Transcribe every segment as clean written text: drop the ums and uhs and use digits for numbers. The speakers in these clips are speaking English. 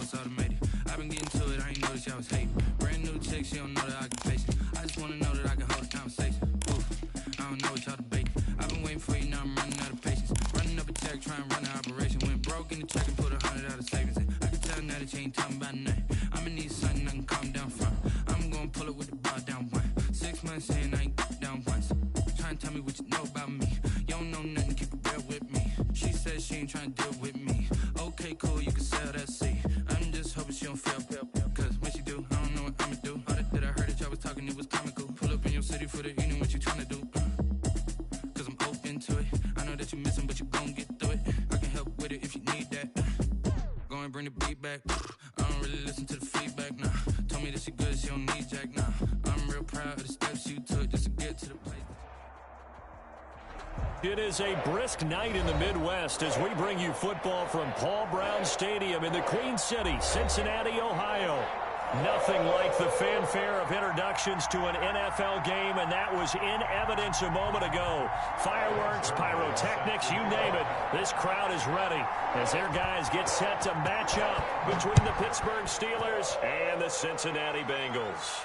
it's automated. I've been getting to it, I ain't noticed y'all was hating. Brand new chick, she don't know that I can face it. I just wanna know that I can hold a conversation. Ooh, I don't know what y'all debating. I've been waiting for you, now I'm running out of patience. Running up a check, trying to run an operation. Went broke in the check and put 100 out of savings in. I can tell now that you ain't talking about nothing. I'ma need something I can calm down from. I'm gonna pull it with the bar down one. 6 months in, I ain't down once. Trying to tell me what you know about me. You don't know nothing, keep it real with me. She says she ain't trying to deal with me. Okay, cool, you can sell that seat. I'm just hoping she don't fail. Cause when she do, I don't know what I'ma do. All that I heard that y'all was talking, it was comical. Pull up in your city for the evening, what you trying to do? Cause I'm open to it. I know that you missing, but you gon' get through it. I can help with it if you need that. Go and bring the beat back. I don't really listen to the feedback, nah. Told me that she good, she don't need jack, nah. I'm real proud of the steps you took just to get to the place. It is a brisk night in the Midwest as we bring you football from Paul Brown Stadium in the Queen City, Cincinnati, Ohio. Nothing like the fanfare of introductions to an NFL game, and that was in evidence a moment ago. Fireworks, pyrotechnics, you name it. This crowd is ready as their guys get set to match up between the Pittsburgh Steelers and the Cincinnati Bengals.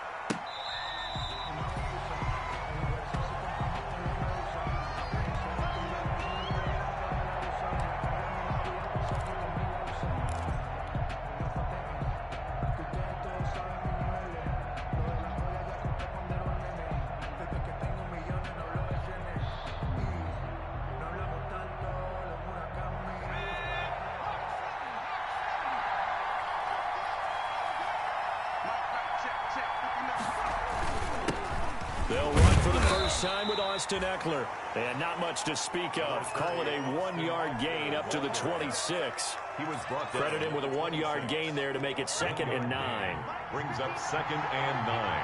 They'll run for the first time with Austin Eckler. And not much to speak of. Call it a 1-yard gain up to the 26. Credit him with a 1-yard gain there to make it 2nd and 9. Brings up 2nd and 9.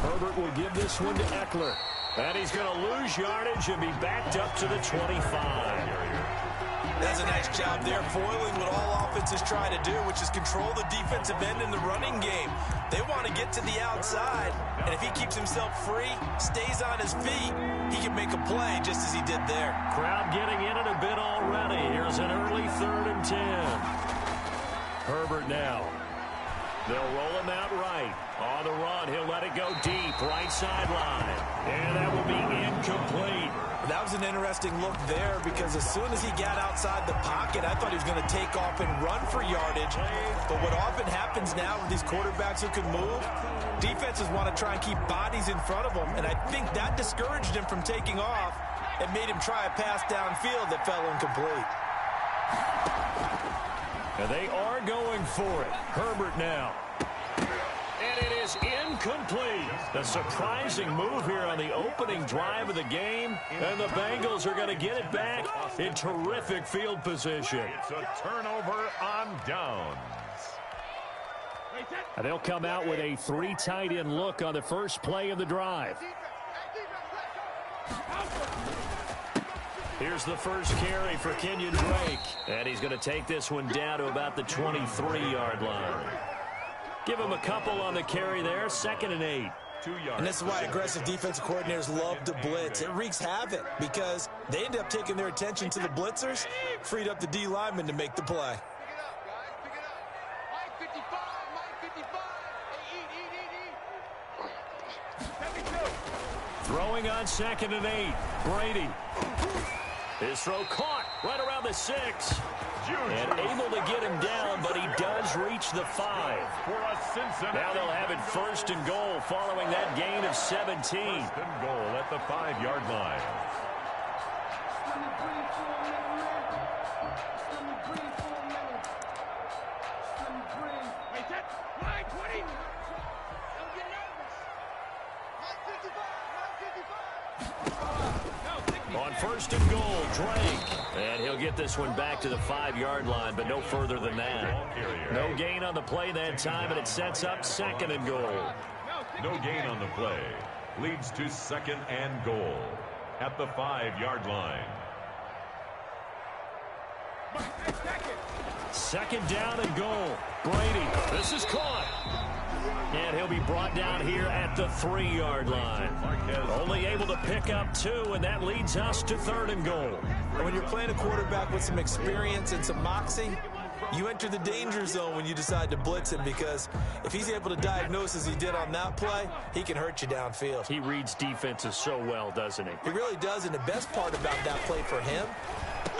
Herbert will give this one to Eckler. And he's going to lose yardage and be backed up to the 25. That's a nice job there, foiling what all offenses try to do, which is control the defensive end in the running game. They want to get to the outside, and if he keeps himself free, stays on his feet, he can make a play just as he did there. Crowd getting in it a bit already. Here's an early 3rd and 10. Herbert now. They'll roll him out right. On the run, he'll let it go deep, right sideline. And that will be incomplete. That was an interesting look there because as soon as he got outside the pocket, I thought he was going to take off and run for yardage. But what often happens now with these quarterbacks who can move, defenses want to try and keep bodies in front of them, and I think that discouraged him from taking off and made him try a pass downfield that fell incomplete. And they are going for it. Herbert now. And it is incomplete. A surprising move here on the opening drive of the game. And the Bengals are going to get it back in terrific field position. It's a turnover on downs. And they'll come out with a 3 tight end look on the first play of the drive. Here's the first carry for Kenyon Drake. And he's going to take this one down to about the 23-yard line. Give him a couple on the carry there. 2nd and 8. 2 yards. And this is why aggressive defensive coordinators love to blitz. It wreaks havoc because they end up taking their attention to the blitzers, freed up the D lineman to make the play. Throwing on 2nd and 8. Brady. His throw caught right around the 6. And able to get him down, but he does reach the 5. Now they'll have it 1st and goal following that gain of 17. 1st and goal at the 5-yard line. On 1st and goal, Drake. And he'll get this one back to the 5-yard line, but no further than that. No gain on the play that time, and it sets up 2nd and goal. No gain on the play. Leads to 2nd and goal at the 5-yard line. 2nd down and goal. Brady. This is caught. And he'll be brought down here at the 3-yard line. Only able to pick up 2, and that leads us to 3rd and goal. When you're playing a quarterback with some experience and some moxie, you enter the danger zone when you decide to blitz him, because if he's able to diagnose as he did on that play, he can hurt you downfield. He reads defenses so well, doesn't he? He really does, and the best part about that play for him,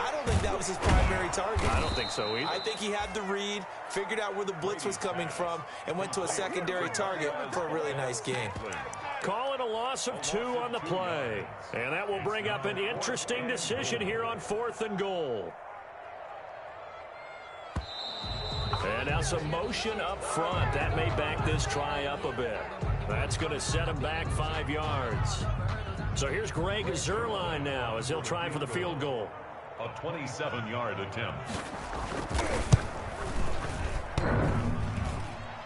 I don't think that was his primary target. I don't think so either. I think he had the read, figured out where the blitz was coming from, and went to a secondary target for a really nice gain. Call it a loss of 2 on the play. And that will bring up an interesting decision here on 4th and goal. And now some motion up front. That may back this try up a bit. That's going to set him back 5 yards. So here's Greg Zuerlein now as he'll try for the field goal. A 27-yard attempt.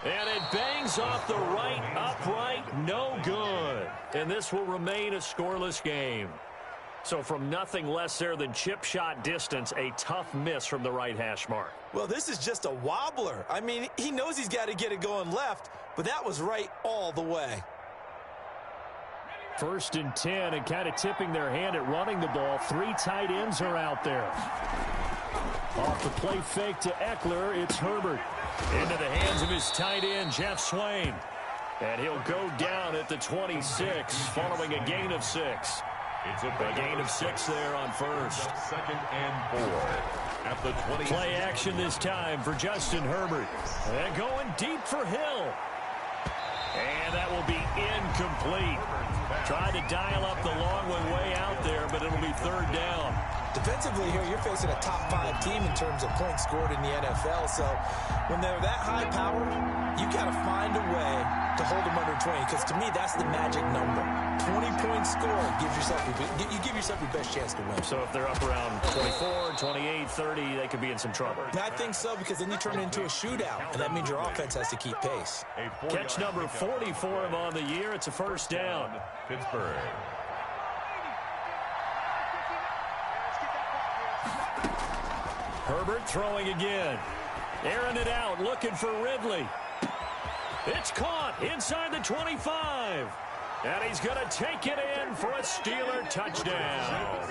And it bangs off the right upright. No good. And this will remain a scoreless game. So from nothing less there than chip shot distance, a tough miss from the right hash mark. Well, this is just a wobbler. I mean, he knows he's got to get it going left, but that was right all the way. 1st and 10, and kind of tipping their hand at running the ball. 3 tight ends are out there. Off the play fake to Eckler, it's Herbert. Into the hands of his tight end, Jeff Swain. And he'll go down at the 26, following a gain of 6. It's a gain of 6 there on 1st. 2nd and 4 at the 20. Play action this time for Justin Herbert. And going deep for Hill. And that will be incomplete. Tried to dial up the long one way out there, but it'll be 3rd down. Defensively here, you're facing a top 5 team in terms of points scored in the NFL. So when they're that high powered, you got to find a way to hold them under 20, because to me, that's the magic number. 20 points scored gives yourself you give yourself your best chance to win. So if they're up around 24, 28, 30, they could be in some trouble. I think so, because then you turn it into a shootout, and that means your offense has to keep pace. Catch number 40 for him on the year. It's a 1st down. Pittsburgh. Herbert throwing again. Airing it out, looking for Ridley. It's caught inside the 25. And he's going to take it in for a Steeler touchdown.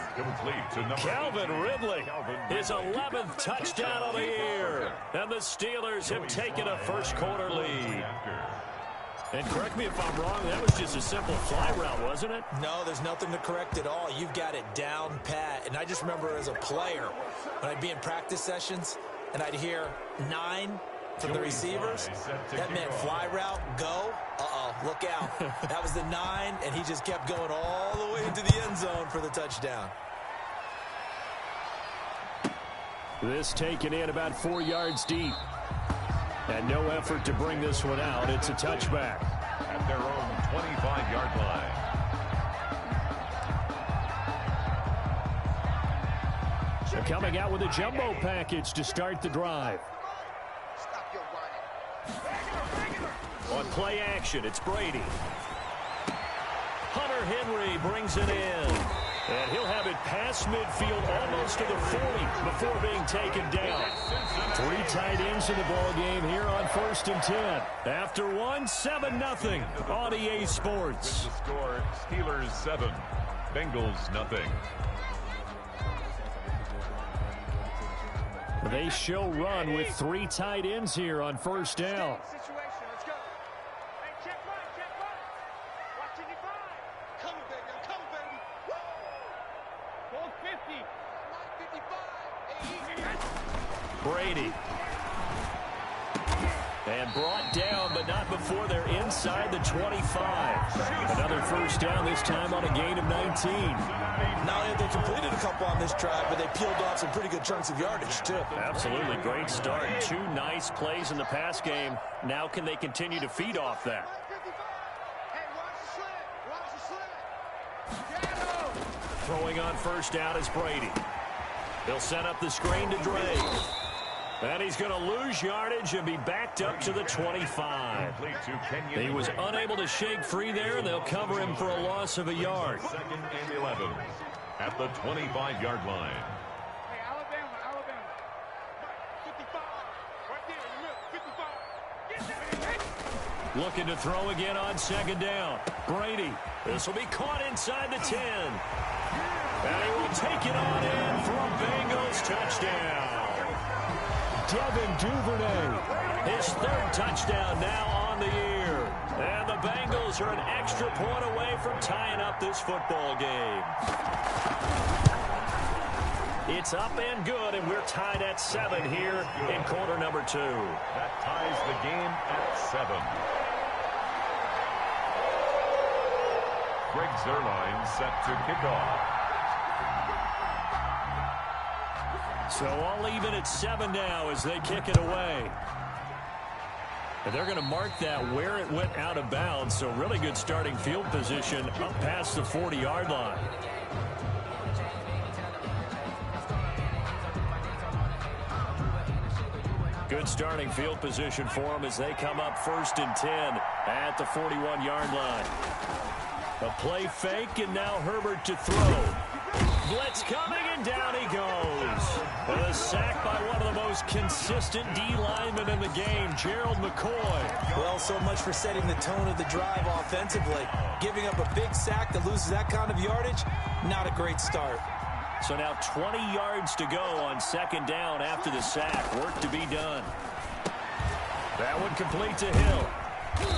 Calvin Ridley, his 11th touchdown of the year. And the Steelers have taken a 1st quarter lead. And correct me if I'm wrong, that was just a simple fly route, wasn't it? No, there's nothing to correct at all. You've got it down pat. And I just remember as a player, when I'd be in practice sessions, and I'd hear 9 from the receivers, that meant fly route, go. Uh-oh, look out. That was the 9, and he just kept going all the way into the end zone for the touchdown. This taken in about 4 yards deep. And no effort to bring this one out. It's a touchback. At their own 25-yard line. They're coming out with a jumbo package to start the drive. On play action, it's Brady. Hunter Henry brings it in. And he'll have it past midfield almost to the 40 before being taken down. 3 tight ends in the ball game here on 1st and 10. After 1, 7-0 on EA Sports. With the score, Steelers 7, Bengals nothing. They show run with 3 tight ends here on 1st down. Brady. And brought down, but not before they're inside the 25. Another 1st down, this time on a gain of 19. Not only have they completed a couple on this drive, but they peeled off some pretty good chunks of yardage, too. Absolutely. Great start. 2 nice plays in the pass game. Now can they continue to feed off that? Throwing on 1st down is Brady. He'll set up the screen to Dre. And he's going to lose yardage and be backed up to the 25. He was unable to shake free there, and they'll cover him for a loss of a yard. 2nd and 11 at the 25-yard line. Looking to throw again on second down. Brady. This will be caught inside the 10. And he will take it on in for a Bengals touchdown. Devin Duvernay. His third touchdown now on the year. And the Bengals are an extra point away from tying up this football game. It's up and good, and we're tied at 7 here in quarter number 2. That ties the game at 7. Greg Zuerlein set to kick off. So all even at 7 now as they kick it away. And they're going to mark that where it went out of bounds, so really good starting field position up past the 40-yard line. Good starting field position for them as they come up 1st and 10 at the 41-yard line. A play fake, and now Herbert to throw. Blitz coming, and down he goes. A sack by one of the most consistent D linemen in the game, Gerald McCoy. Well, so much for setting the tone of the drive offensively. Giving up a big sack that loses that kind of yardage, not a great start. So now 20 yards to go on second down after the sack. Work to be done. That one complete to Hill.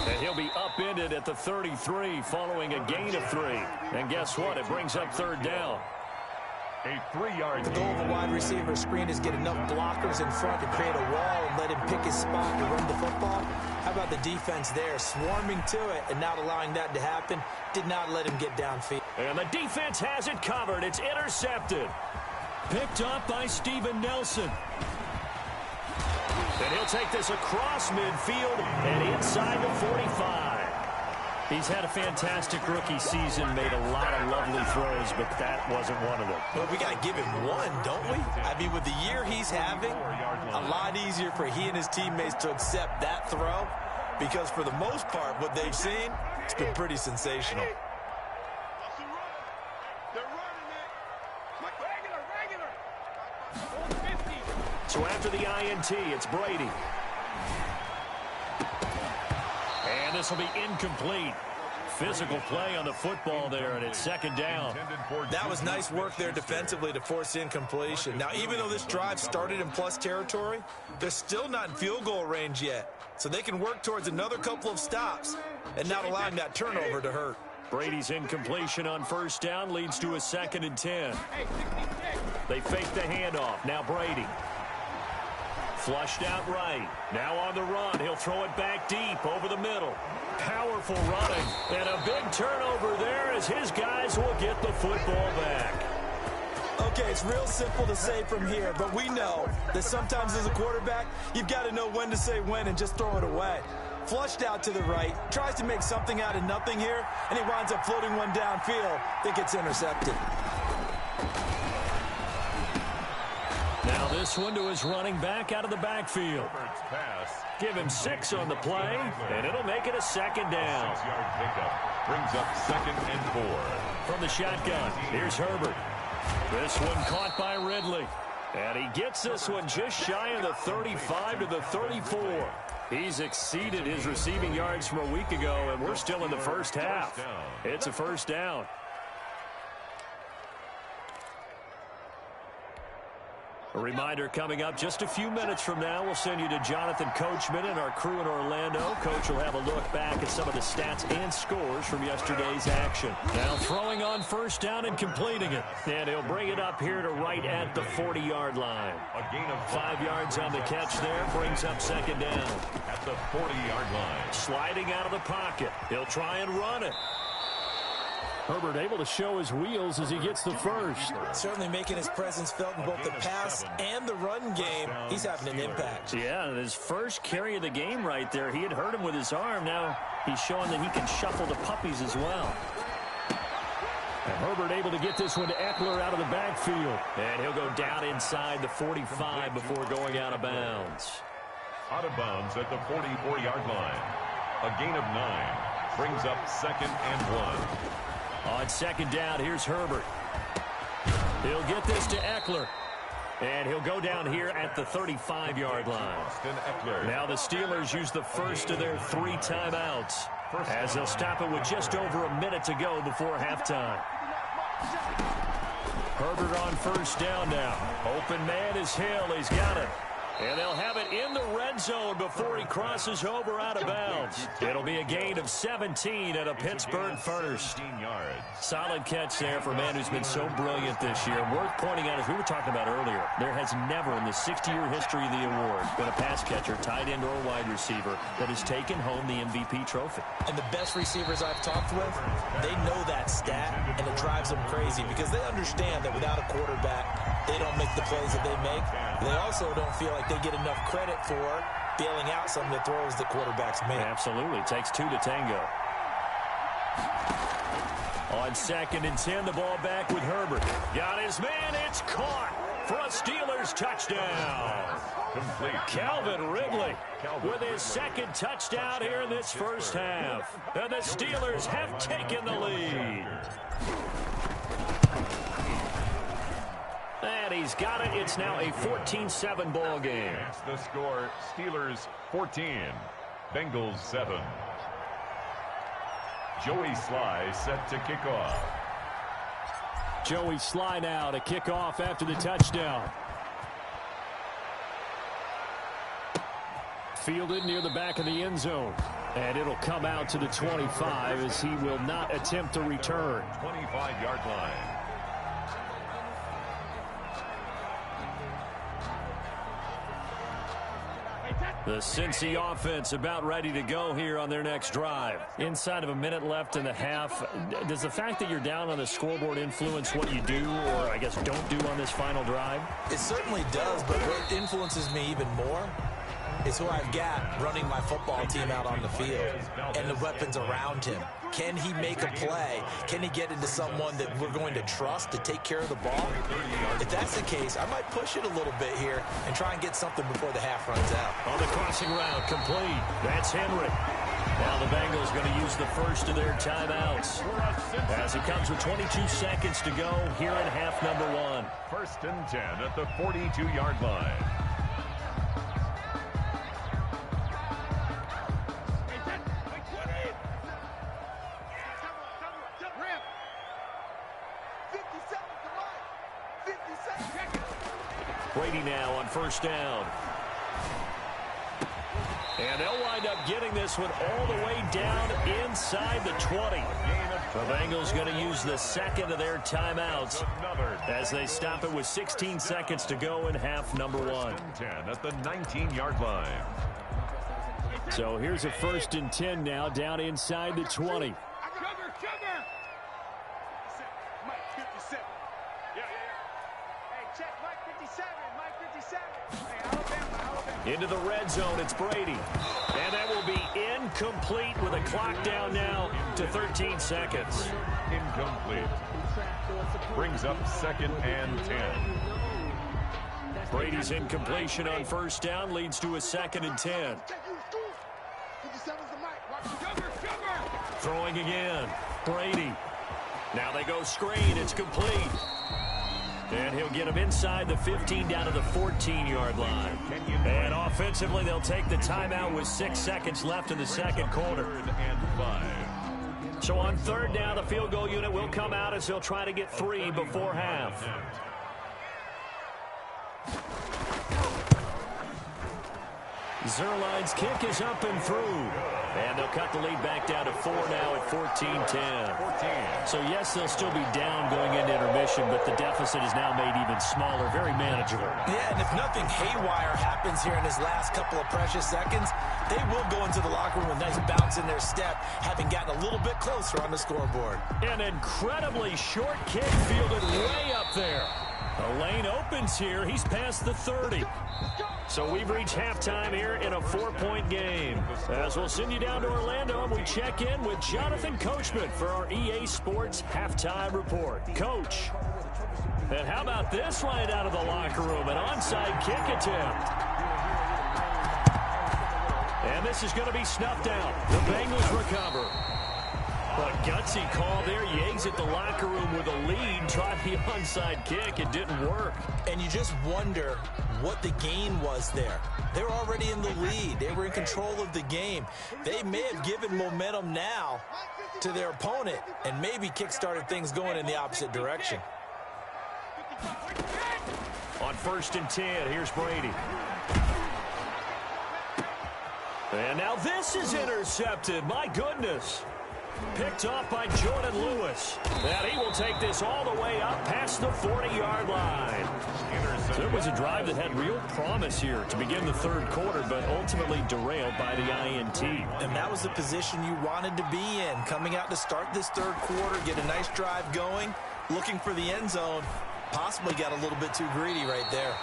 And he'll be upended at the 33 following a gain of 3. And guess what? It brings up third down. A 3-yard The goal of a wide receiver screen is get enough blockers in front to create a wall and let him pick his spot to run the football. How about the defense there, swarming to it and not allowing that to happen? Did not let him get downfield. And the defense has it covered. It's intercepted. Picked up by Steven Nelson. And he'll take this across midfield and inside the 45. He's had a fantastic rookie season, made a lot of lovely throws, but that wasn't one of them. Well, we got to give him one, don't we? I mean, with the year he's having, a lot easier for he and his teammates to accept that throw because for the most part, what they've seen, it's been pretty sensational. So after the INT, it's Brady. And this will be incomplete. Physical play on the football there, and it's second down. That was nice work there defensively to force incompletion. Now, even though this drive started in plus territory, they're still not in field goal range yet. So they can work towards another couple of stops and not allowing that turnover to hurt. Brady's incompletion on first down leads to a 2nd and 10. They fake the handoff. Now Brady. Flushed out right. Now on the run. He'll throw it back deep over the middle. Powerful running. And a big turnover there as his guys will get the football back. Okay, it's real simple to say from here, but we know that sometimes as a quarterback, you've got to know when to say when and just throw it away. Flushed out to the right, tries to make something out of nothing here, and he winds up floating one downfield that gets intercepted. Now this one to his running back out of the backfield. Give him 6 on the play, and it'll make it a second down. 6-yard pickup brings up 2nd and 4. From the shotgun, here's Herbert. This one caught by Ridley. And he gets this one just shy of the 35 to the 34. He's exceeded his receiving yards from a week ago, and we're still in the first half. It's a first down. A reminder coming up just a few minutes from now. We'll send you to Jonathan Coachman and our crew in Orlando. Coach will have a look back at some of the stats and scores from yesterday's action. Now throwing on first down and completing it. And he'll bring it up here to right at the 40-yard line. A gain of 5 yards on the catch there. Brings up second down. At the 40-yard line. Sliding out of the pocket. He'll try and run it. Herbert able to show his wheels as he gets the first. Certainly making his presence felt in both the pass and the run game. He's having an impact. Yeah, and his first carry of the game right there, he had hurt him with his arm. Now he's showing that he can shuffle the puppies as well. And Herbert able to get this one to Eckler out of the backfield. And he'll go down inside the 45 before going out of bounds. Out of bounds at the 44-yard line. A gain of 9 brings up 2nd and 1. On second down, here's Herbert. He'll get this to Eckler. And he'll go down here at the 35-yard line. Now the Steelers use the first of their 3 timeouts as they'll stop it with just over a minute to go before halftime. Herbert on first down now. Open man is Hill. He's got it. And they'll have it in the red zone before he crosses over out of bounds. It'll be a gain of 17 at a Pittsburgh first. Solid catch there for a man who's been so brilliant this year. Worth pointing out, as we were talking about earlier, there has never in the 60-year history of the award been a pass catcher, tight end, or wide receiver that has taken home the MVP trophy. And the best receivers I've talked with, they know that stat, and it drives them crazy because they understand that without a quarterback, they don't make the plays that they make. They also don't feel like they get enough credit for bailing out some of the throws the quarterbacks make. Absolutely. Takes 2 to tango. On 2nd and 10, the ball back with Herbert. Got his man. It's caught for a Steelers touchdown. Complete. Calvin Ridley with his 2nd touchdown here in this first half. And the Steelers have taken the lead. And he's got it. It's now a 14-7 ball game. That's the score. Steelers 14, Bengals 7. Joey Sly set to kick off. Joey Sly now to kick off after the touchdown. Fielded near the back of the end zone. And it'll come out to the 25 as he will not attempt to return. 25-yard line. The Cincy offense about ready to go here on their next drive. Inside of a minute left in the half, does the fact that you're down on the scoreboard influence what you do or, I guess, don't do on this final drive? It certainly does, but what influences me even more is who I've got running my football team out on the field and the weapons around him. Can he make a play? Can he get into someone that we're going to trust to take care of the ball? If that's the case, I might push it a little bit here and try and get something before the half runs out. On the crossing route, complete. That's Henry. Now the Bengals going to use the first of their timeouts as it comes with 22 seconds to go here in half number 1. 1st and 10 at the 42-yard line. Brady now on first down. And they'll wind up getting this one all the way down inside the 20. The Bengals going to use the 2nd of their timeouts as they stop it with 16 seconds to go in half number 1. 10 at the 19-yard line. So here's a 1st and 10 now down inside the 20. Into the red zone, it's Brady. And that will be incomplete with a clock down now to 13 seconds. Incomplete. Brings up 2nd and 10. Brady's incompletion on first down leads to a 2nd and 10. Throwing again. Brady. Now they go screen. It's complete. And he'll get him inside the 15 down to the 14-yard line. And offensively, they'll take the timeout with 6 seconds left in the second quarter. So on 3rd down, the field goal unit will come out as they'll try to get 3 before half. Zerline's kick is up and through. And they'll cut the lead back down to 4 now at 14-10. So, yes, they'll still be down going into intermission, but the deficit is now made even smaller, very manageable. Yeah, and if nothing haywire happens here in his last couple of precious seconds, they will go into the locker room with a nice bounce in their step, having gotten a little bit closer on the scoreboard. An incredibly short kick fielded way up there. The lane opens here. He's past the 30. So we've reached halftime here in a 4-point game. As we'll send you down to Orlando, and we check in with Jonathan Coachman for our EA Sports Halftime Report. Coach, and how about this right out of the locker room? An onside kick attempt. And this is going to be snuffed out. The Bengals recover. Well, a gutsy call there. You exit the locker room with a lead, tried the onside kick. It didn't work. And you just wonder what the gain was there. They were already in the lead. They were in control of the game. They may have given momentum now to their opponent and maybe kick-started things going in the opposite direction. On 1st and 10, here's Brady. And now this is intercepted. My goodness. Picked off by Jordan Lewis. And he will take this all the way up past the 40-yard line. So it was a drive that had real promise here to begin the third quarter, but ultimately derailed by the INT. And that was the position you wanted to be in. Coming out to start this third quarter, get a nice drive going, looking for the end zone. Possibly got a little bit too greedy right there.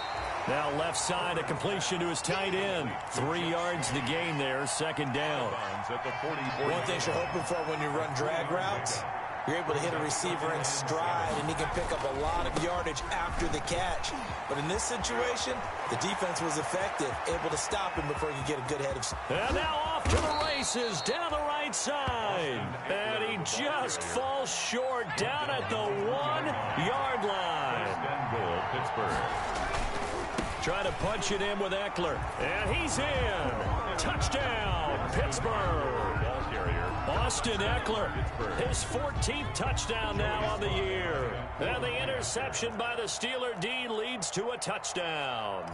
Now left side, a completion to his tight end. 3 yards to gain there, 2nd down. One thing you're hoping for when you run drag routes, you're able to hit a receiver in stride, and he can pick up a lot of yardage after the catch. But in this situation, the defense was effective, able to stop him before he could get a good head of... And now off to the races, down the right side. And he just falls short down at the 1-yard line. Goal, Pittsburgh. Trying to punch it in with Eckler. And he's in. Touchdown, Pittsburgh. Austin Eckler, his 14th touchdown now on the year. And the interception by the Steeler D leads to a touchdown.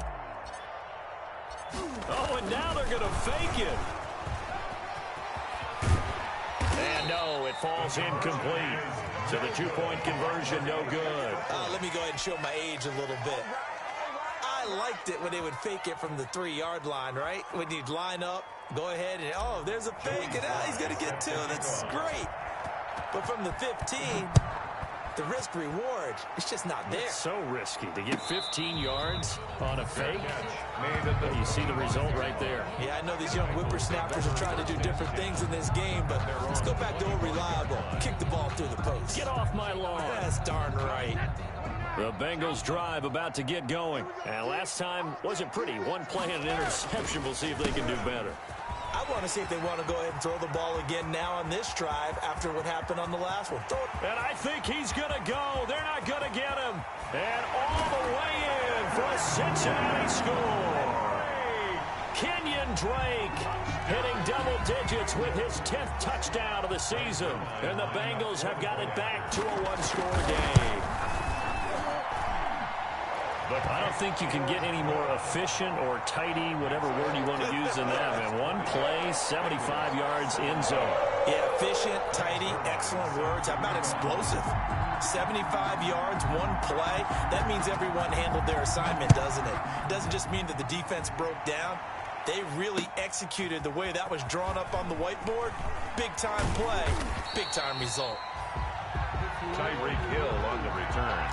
Oh, and now they're going to fake it. And no, it falls incomplete. So the 2-point conversion, no good. Let me go ahead and show my age a little bit. I liked it when they would fake it from the 3-yard line, right? When you'd line up, go ahead and, oh, there's a fake, and he's going to get 2. That's great. But from the 15, the risk-reward, it's just not there. It's so risky to get 15 yards on a fake. You see the result right there. Yeah, I know these young whippersnappers are trying to do different things in this game, but let's go back to old reliable. Kick the ball through the post. Get off my lawn. That's darn right. The Bengals drive about to get going. And last time wasn't pretty. One play and an interception. We'll see if they can do better. I want to see if they want to go ahead and throw the ball again now on this drive after what happened on the last one. And I think he's going to go. They're not going to get him. And all the way in for a Cincinnati score. Kenyon Drake hitting double digits with his 10th touchdown of the season. And the Bengals have got it back to a 1-score game. I don't think you can get any more efficient or tidy, whatever word you want to use in that, man. One play, 75 yards in zone. Yeah, efficient, tidy, excellent words. How about explosive? 75 yards, one play. That means everyone handled their assignment, doesn't it? It doesn't just mean that the defense broke down. They really executed the way that was drawn up on the whiteboard. Big-time play, big-time result. Tyreek Hill on the return.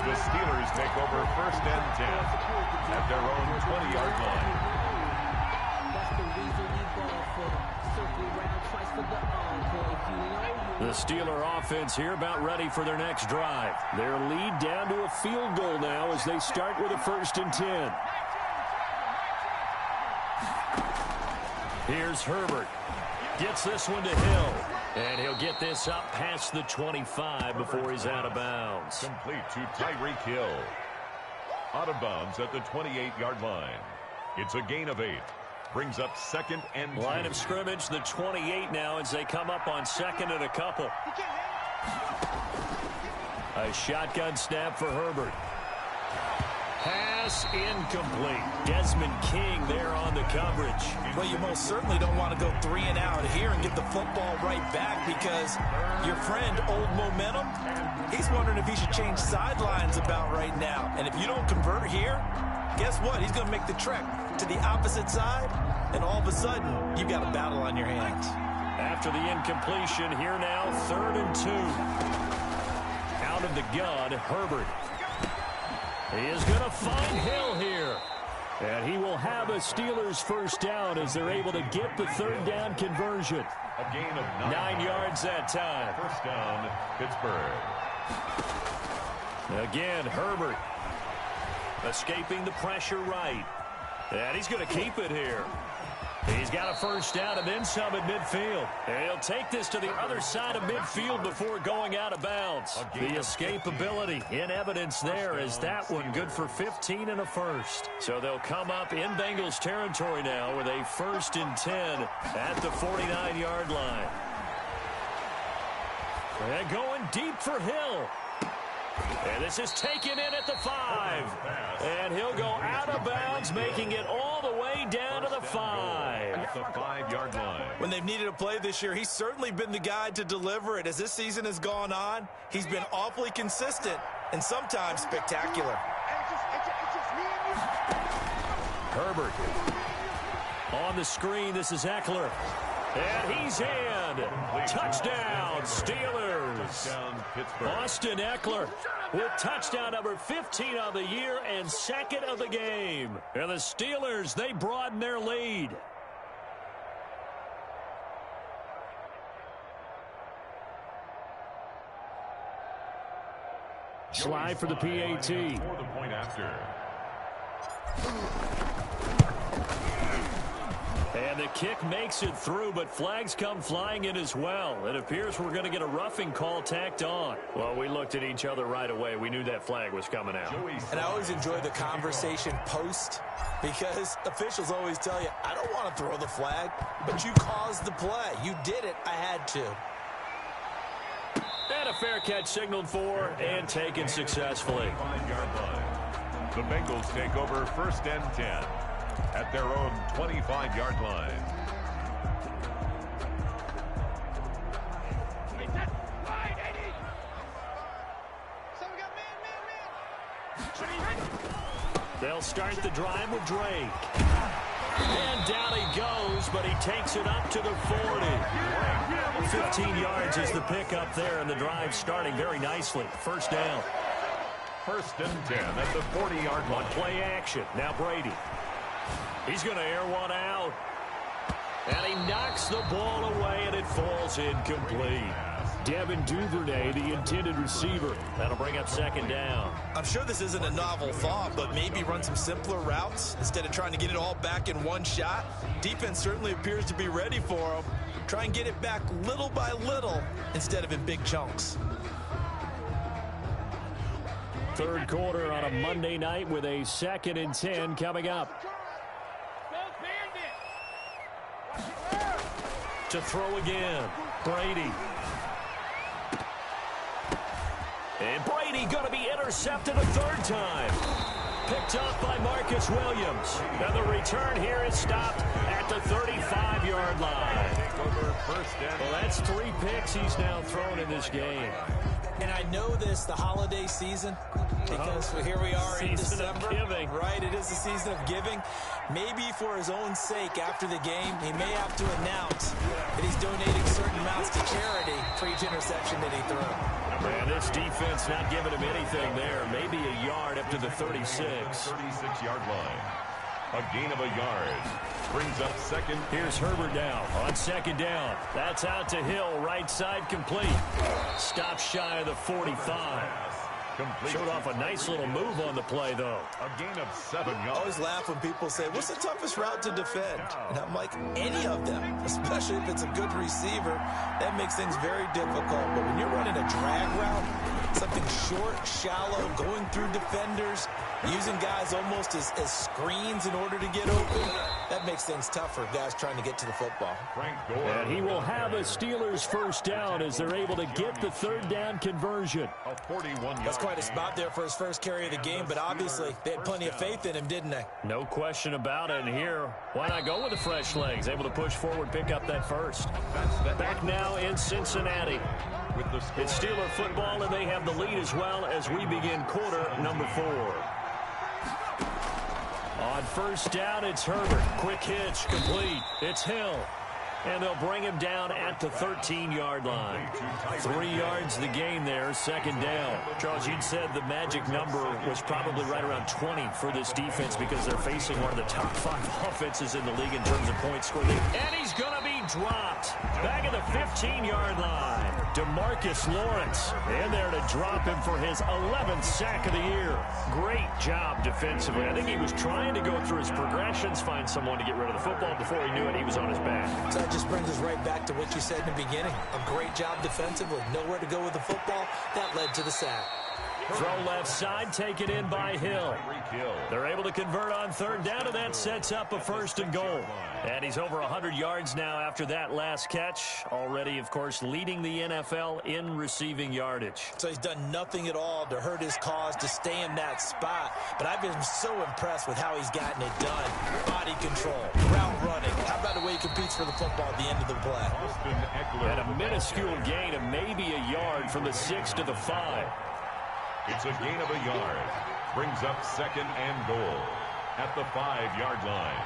The Steelers take over 1st and 10 at their own 20-yard line. The Steeler offense here about ready for their next drive. Their lead down to a field goal now as they start with a 1st and 10. Here's Herbert. Gets this one to Hill. And he'll get this up past the 25 before he's out of bounds. Complete to Tyreek Hill. Out of bounds at the 28-yard line. It's a gain of 8. Brings up 2nd and 2. Line of scrimmage, the 28 now as they come up on 2nd and a couple. A shotgun snap for Herbert. Pass incomplete. Desmond King there on the coverage. Well, you most certainly don't want to go 3 and out here and get the football right back because your friend, Old Momentum, he's wondering if he should change sidelines about right now. And if you don't convert here, guess what? He's going to make the trek to the opposite side, and all of a sudden, you've got a battle on your hands. After the incompletion, here now, 3rd and 2. Out of the gun, Herbert. He is going to find Hill here. And he will have a Steelers 1st down as they're able to get the 3rd down conversion. A gain of 9 yards that time. 1st down, Pittsburgh. Again, Herbert. Escaping the pressure right. And he's going to keep it here. He's got a first down and then some at midfield. And he'll take this to the other side of midfield before going out of bounds. The escapability in evidence there as that one good for 15 and a first. So they'll come up in Bengals territory now with a 1st and 10 at the 49-yard line. And going deep for Hill. And this is taken in at the 5. And he'll go out of bounds, making it all the way down to the 5. At the 5-yard line. When they've needed a play this year, he's certainly been the guy to deliver it. As this season has gone on, he's been awfully consistent and sometimes spectacular. Herbert. On the screen, this is Eckler. And he's in. Touchdown, Steelers. Austin Eckler with touchdown number 15 of the year and 2nd of the game. And the Steelers, they broaden their lead. Slide for the PAT. For the point after. And the kick makes it through, but flags come flying in as well. It appears we're going to get a roughing call tacked on. Well, we looked at each other right away. We knew that flag was coming out. And I always enjoy the conversation post because officials always tell you, I don't want to throw the flag, but you caused the play. You did it. I had to. And a fair catch signaled for and taken successfully. 5-yard line. The Bengals take over 1st and 10. At their own 25-yard line. They'll start the drive with Drake. And down he goes, but he takes it up to the 40. 15 yards is the pickup there, and the drive starting very nicely. First down. 1st and 10 at the 40-yard line. Play action. Now Brady. He's going to air one out. And he knocks the ball away, and it falls incomplete. Devin Duvernay, the intended receiver. That'll bring up 2nd down. I'm sure this isn't a novel thought, but maybe run some simpler routes instead of trying to get it all back in one shot. Defense certainly appears to be ready for him. Try and get it back little by little instead of in big chunks. 3rd quarter on a Monday night with a 2nd and 10 coming up. To throw again, Brady. And Brady going to be intercepted a 3rd time. Picked up by Marcus Williams. And the return here is stopped at the 35-yard line. Well, that's 3 picks he's now thrown in this game. And I know this, the holiday season, because here we are in December. Giving. Right, it is the season of giving. Maybe for his own sake after the game, he may have to announce that he's donating certain amounts to charity for each interception that he threw. And this defense not giving him anything there. Maybe a yard up to the 36. 36-yard line. A gain of a yard. Brings up 2nd. Here's Herbert now on 2nd down. That's out to Hill, right side complete. Stop shy of the 45. Showed off a nice little move on the play, though. A gain of 7 yards. I always laugh when people say, what's the toughest route to defend? And I'm like, any of them, especially if it's a good receiver, that makes things very difficult. But when you're running a drag route, something short, shallow, going through defenders, using guys almost as screens in order to get open, that makes things tough for guys trying to get to the football. And he will have a Steelers 1st down as they're able to get the 3rd down conversion. A 41-yard. That's quite a spot there for his first carry of the game, but obviously they had plenty of faith in him, didn't they? No question about it. And here, why not go with the fresh legs? Able to push forward, pick up that first. Back now in Cincinnati. It's Steeler football, and they have the lead as well as we begin quarter number 4. On 1st down, it's Herbert. Quick hitch, complete. It's Hill. And they'll bring him down at the 13-yard line. 3 yards the gain there, second down. Charles, you'd said the magic number was probably right around 20 for this defense because they're facing one of the top 5 offenses in the league in terms of points scored. And he's going to be dropped. Back at the 15-yard line. DeMarcus Lawrence in there to drop him for his 11th sack of the year. Great job defensively. I think he was trying to go through his progressions, find someone to get rid of the football. Before he knew it, he was on his back. So that just brings us right back to what you said in the beginning. A great job defensively. Nowhere to go with the football. That led to the sack. Throw left side, taken in by Hill. They're able to convert on third down, and that sets up a 1st and goal. And he's over 100 yards now after that last catch. Already, of course, leading the NFL in receiving yardage. So he's done nothing at all to hurt his cause, to stay in that spot. But I've been so impressed with how he's gotten it done. Body control, route running. How about the way he competes for the football at the end of the play? And a minuscule gain of maybe a yard from the 6 to the 5. It's a gain of a yard. Brings up 2nd and goal at the 5-yard line.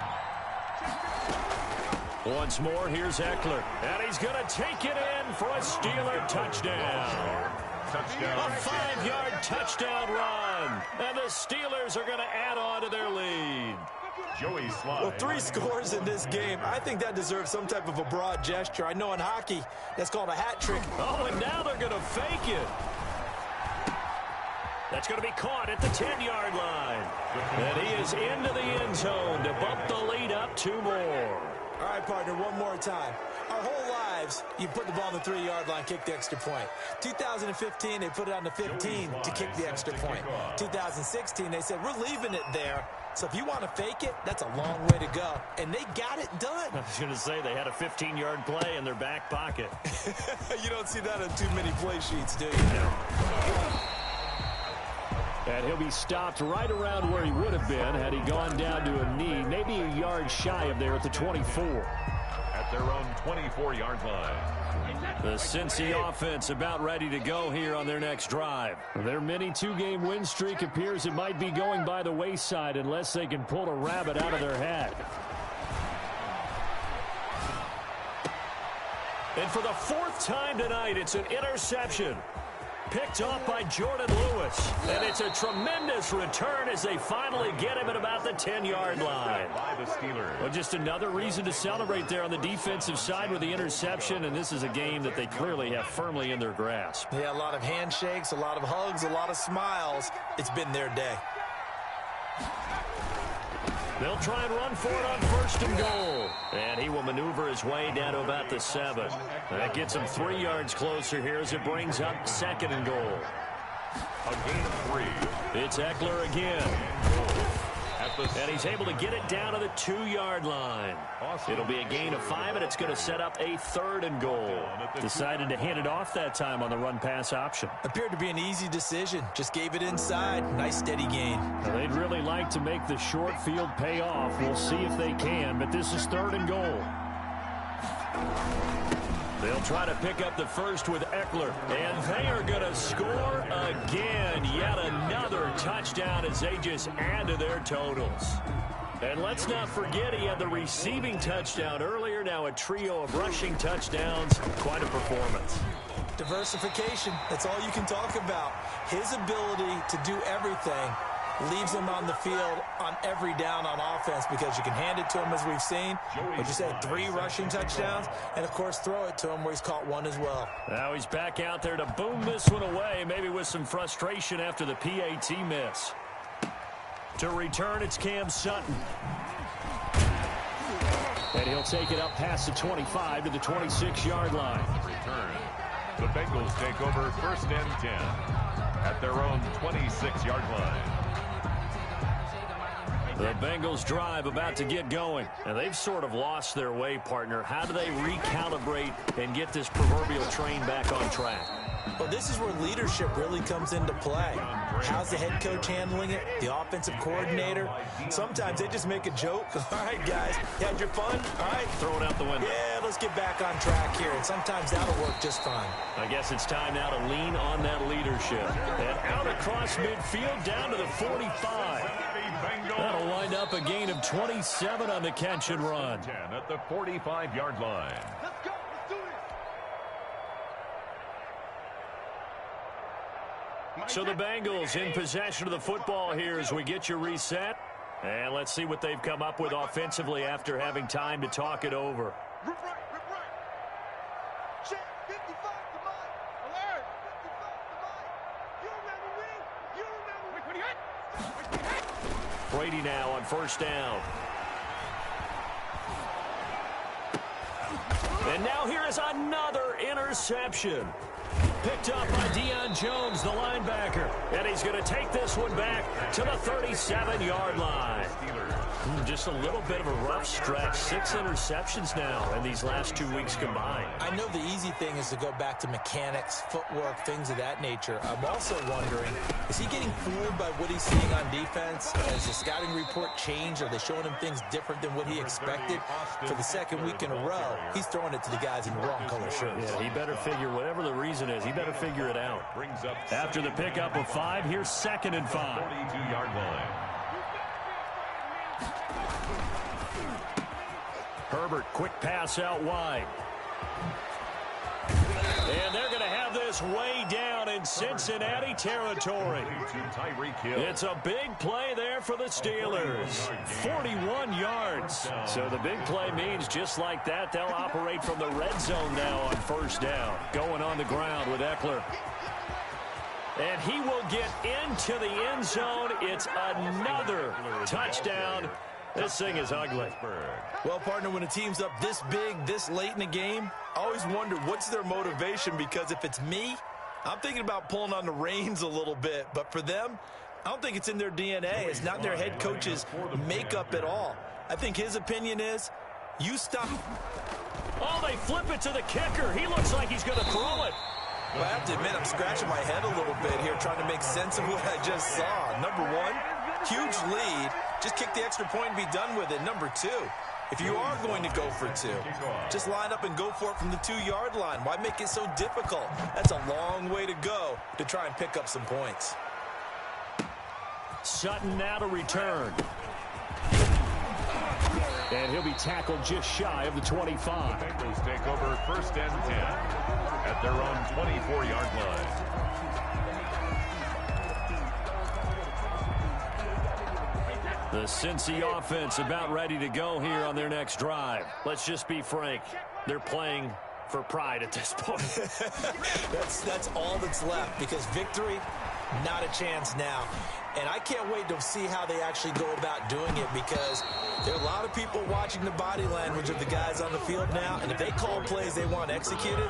Once more, here's Eckler. And he's going to take it in for a Steeler touchdown. A 5-yard touchdown run. And the Steelers are going to add on to their lead. Joey Slye. Well, 3 scores in this game. I think that deserves some type of a broad gesture. I know in hockey, that's called a hat trick. Oh, and now they're going to fake it. That's going to be caught at the 10-yard line. And he is into the end zone to bump the lead up 2 more. All right, partner, one more time. Our whole lives, you put the ball on the 3-yard line, kick the extra point. 2015, they put it on the 15 to kick the extra point. 2016, they said, we're leaving it there. So if you want to fake it, that's a long way to go. And they got it done. I was going to say they had a 15-yard play in their back pocket. You don't see that on too many play sheets, do you? No. And he'll be stopped right around where he would have been had he gone down to a knee, maybe a yard shy of there at the 24. At their own 24-yard line. The Cincy offense about ready to go here on their next drive. Their mini 2-game win streak appears it might be going by the wayside unless they can pull a rabbit out of their hat. And for the 4th time tonight, it's an interception. Picked off by Jordan Lewis. And it's a tremendous return as they finally get him at about the 10-yard line. By the Steelers. Well, just another reason to celebrate there on the defensive side with the interception. And this is a game that they clearly have firmly in their grasp. Yeah, a lot of handshakes, a lot of hugs, a lot of smiles. It's been their day. They'll try and run for it on 1st and goal. And he will maneuver his way down to about the 7. That gets him 3 yards closer here as it brings up 2nd and goal. A gain of 3. It's Eckler again. And he's able to get it down to the 2-yard line. It'll be a gain of 5, and it's going to set up a 3rd and goal. Decided to hand it off that time on the run-pass option. Appeared to be an easy decision. Just gave it inside. Nice, steady gain. Now, they'd really like to make the short field pay off. We'll see if they can, but this is 3rd and goal. They'll try to pick up the first with Eckler, and they are going to score again. Yet another touchdown as they just add to their totals. And let's not forget he had the receiving touchdown earlier. Now a trio of rushing touchdowns. Quite a performance. Diversification, that's all you can talk about. His ability to do everything leaves him on the field on every down on offense because you can hand it to him, as we've seen. But you said 3 rushing touchdowns, and, of course, throw it to him where he's caught 1 as well. Now he's back out there to boom this one away, maybe with some frustration after the PAT miss. To return, it's Cam Sutton. And he'll take it up past the 25 to the 26-yard line. Return. The Bengals take over 1st and 10 at their own 26-yard line. The Bengals drive about to get going. And they've sort of lost their way, partner. How do they recalibrate and get this proverbial train back on track? Well, this is where leadership really comes into play. How's the head coach handling it? The offensive coordinator? Sometimes they just make a joke. All right, guys, you had your fun? All right. Throw it out the window. Yeah, let's get back on track here. And sometimes that'll work just fine. I guess it's time now to lean on that leadership. And out across midfield down to the 45. That'll wind wind up a gain of 27 on the catch and run. 10 at the 45-yard line. Let's go. Let's do this. So the Bengals in possession of the football here as we get you reset. And let's see what they've come up with offensively after having time to talk it over. Rip right, rip right. Check, 55 to mine. Alert, 55 to mine. You remember me? You remember me? Brady now on first down. And now here is another interception. Picked up by Deion Jones, the linebacker. And he's going to take this one back to the 37-yard line. Just a little bit of a rough stretch. 6 interceptions now in these last 2 weeks combined. I know the easy thing is to go back to mechanics, footwork, things of that nature. I'm also wondering, is he getting fooled by what he's seeing on defense? Has the scouting report changed? Are they showing him things different than what he expected? For the second week in a row, he's throwing it to the guys in the wrong color shirts. Yeah, he better figure, whatever the reason is, he better figure it out. After the pickup of 5, here's 2nd and 5. 42-yard line. Herbert, quick pass out wide. And they're going to have this way down in Cincinnati territory. It's a big play there for the Steelers. 41 yards. So the big play means just like that, they'll operate from the red zone now on first down. Going on the ground with Eckler. And he will get into the end zone. It's another touchdown. This thing is ugly. Well, partner, when a team's up this big, this late in the game, I always wonder what's their motivation, because if it's me, I'm thinking about pulling on the reins a little bit. But for them, I don't think it's in their DNA. It's not in their head coach's makeup at all. I think his opinion is, you stop. Oh, they flip it to the kicker. He looks like he's going to throw it. Well, I have to admit, I'm scratching my head a little bit here trying to make sense of what I just saw. Number one, huge lead. Just kick the extra point and be done with it. Number 2, if you are going to go for 2, just line up and go for it from the 2-yard line. Why make it so difficult? That's a long way to go to try and pick up some points. Sutton now to return. And he'll be tackled just shy of the 25. The Bengals take over 1st and 10 at their own 24-yard line. The Cincy offense about ready to go here on their next drive. Let's just be frank. They're playing for pride at this point. That's all that's left, because victory, not a chance now. And I can't wait to see how they actually go about doing it, because there are a lot of people watching the body language of the guys on the field now. And if they call plays they want executed,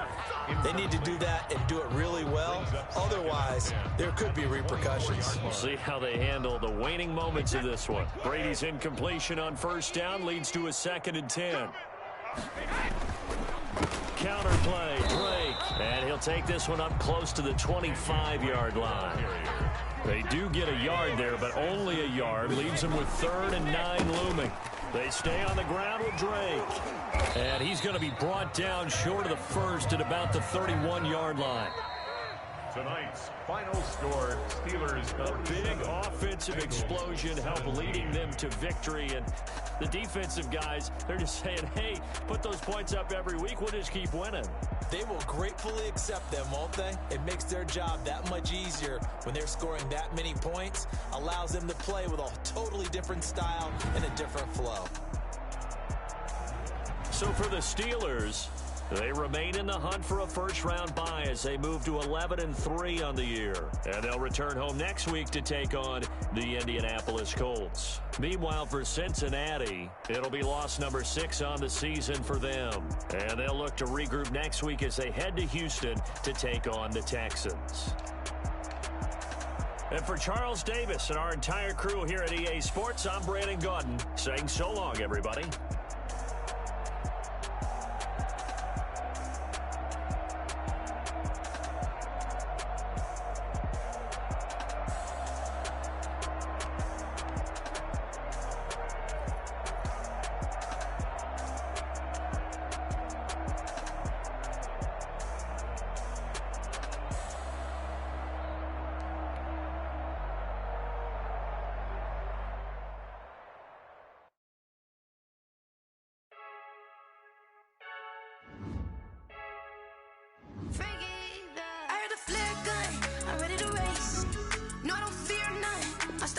they need to do that and do it really well. Otherwise, there could be repercussions. We'll see how they handle the waning moments of this one. Brady's incompletion on first down leads to a 2nd and 10. Counterplay, Drake. And he'll take this one up close to the 25-yard line. They do get a yard there, but only a yard. Leaves them with 3rd and 9 looming. They stay on the ground with Drake. And he's going to be brought down short of the first at about the 31-yard line. Tonight's final score, Steelers. A big offensive explosion helped leading them to victory. And the defensive guys, they're just saying, hey, put those points up every week. We'll just keep winning. They will gratefully accept them, won't they? It makes their job that much easier when they're scoring that many points. Allows them to play with a totally different style and a different flow. So for the Steelers, they remain in the hunt for a first-round bye as they move to 11-3 on the year. And they'll return home next week to take on the Indianapolis Colts. Meanwhile, for Cincinnati, it'll be loss number 6 on the season for them. And they'll look to regroup next week as they head to Houston to take on the Texans. And for Charles Davis and our entire crew here at EA Sports, I'm Brandon Gaudin saying so long, everybody.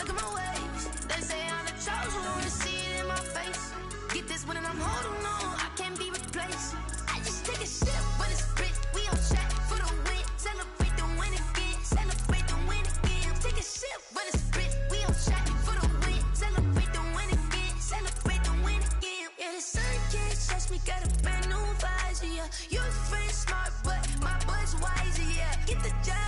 stuck in my ways. They say I'm the chosen one, see it in my face. Get this one and I'm holding on, I can't be replaced. I just take a sip, but it's split. We on track for the win. Celebrate the win again. Celebrate the win again. Take a sip, but it's split. We on track for the win. Celebrate the win again. Celebrate the win again. Yeah, the sun can't touch me. Got a brand new visor. Yeah, your friend smart, but my bud's wiser. Yeah, get the job.